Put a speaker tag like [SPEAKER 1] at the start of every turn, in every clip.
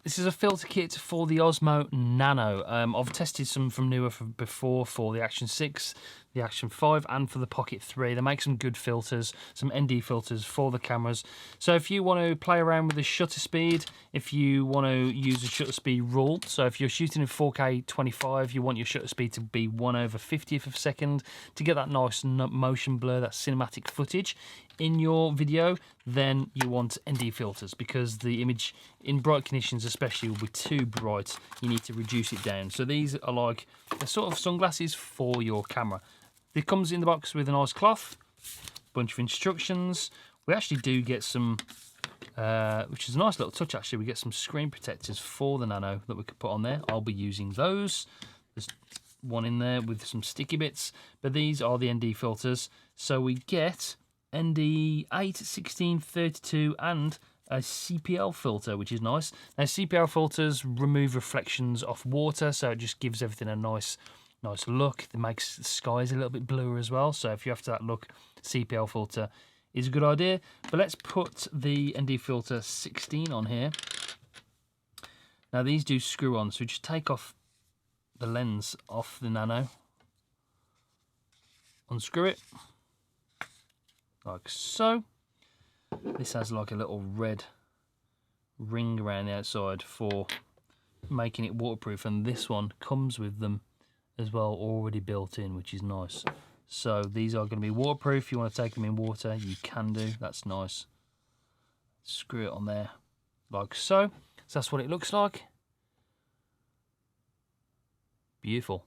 [SPEAKER 1] This is a filter kit for the Osmo Nano. I've tested some from Neewer before for the Action 6, the Action 5 and for the Pocket 3. They make some good filters, some ND filters for the cameras. So if you want to play around with the shutter speed, if you want to use a shutter speed rule, so if you're shooting in 4K 25, you want your shutter speed to be 1/50th of a second to get that nice motion blur, that cinematic footage in your video, then you want ND filters because the image in bright conditions especially will be too bright. You need to reduce it down. So these are like the sort of sunglasses for your camera. It comes in the box with a nice cloth, bunch of instructions. We actually do get some, which is a nice little touch actually, we get some screen protectors for the Nano that we could put on there. I'll be using those. There's one in there with some sticky bits, but these are the ND filters. So we get ND 8, 16, 32 and a CPL filter, which is nice. Now CPL filters remove reflections off water, so it just gives everything a nice look. It makes the skies a little bit bluer as well, so if you're after that look, CPL filter is a good idea. But let's put the ND filter 16 on here. Now these do screw on, so we just take off the lens off the Nano, unscrew it like so. This has like a little red ring around the outside for making it waterproof, and this one comes with them as well, already built in, which is nice. So these are going to be waterproof. If you want to take them in water, you can do. That's nice. Screw it on there like so. So that's what it looks like. Beautiful.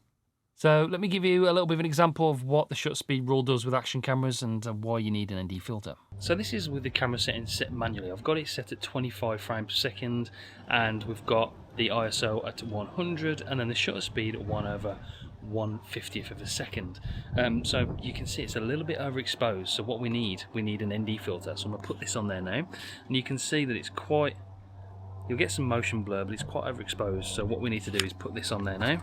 [SPEAKER 1] So let me give you a little bit of an example of what the shutter speed rule does with action cameras and why you need an ND filter. So this is with the camera settings set manually. I've got it set at 25 frames per second, and we've got the ISO at 100 and then the shutter speed at 1/150th of a second. So you can see it's a little bit overexposed, so what we need an ND filter. So I'm going to put this on there now, and you can see that it's quite, you'll get some motion blur, but it's quite overexposed. So what we need to do is put this on there now.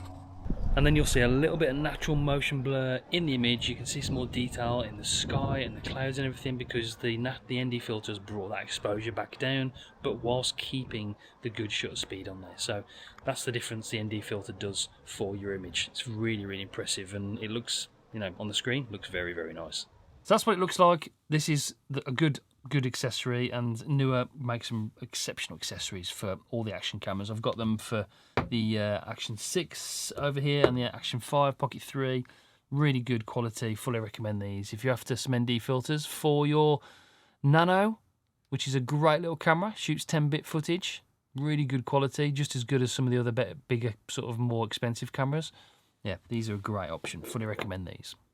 [SPEAKER 1] And then you'll see a little bit of natural motion blur in the image. You can see some more detail in the sky and the clouds and everything because the ND filters brought that exposure back down, but whilst keeping the good shutter speed on there. So that's the difference the ND filter does for your image. It's really, really impressive, and it looks, you know, on the screen, looks very, very nice. So that's what it looks like. This is a good accessory, and Neewer makes some exceptional accessories for all the action cameras. I've got them for the Action 6 over here and the Action 5 Pocket 3. Really good quality, fully recommend these. If you're after some ND filters for your Nano, which is a great little camera, shoots 10-bit footage, really good quality, just as good as some of the other bigger, sort of more expensive cameras. Yeah, these are a great option, fully recommend these.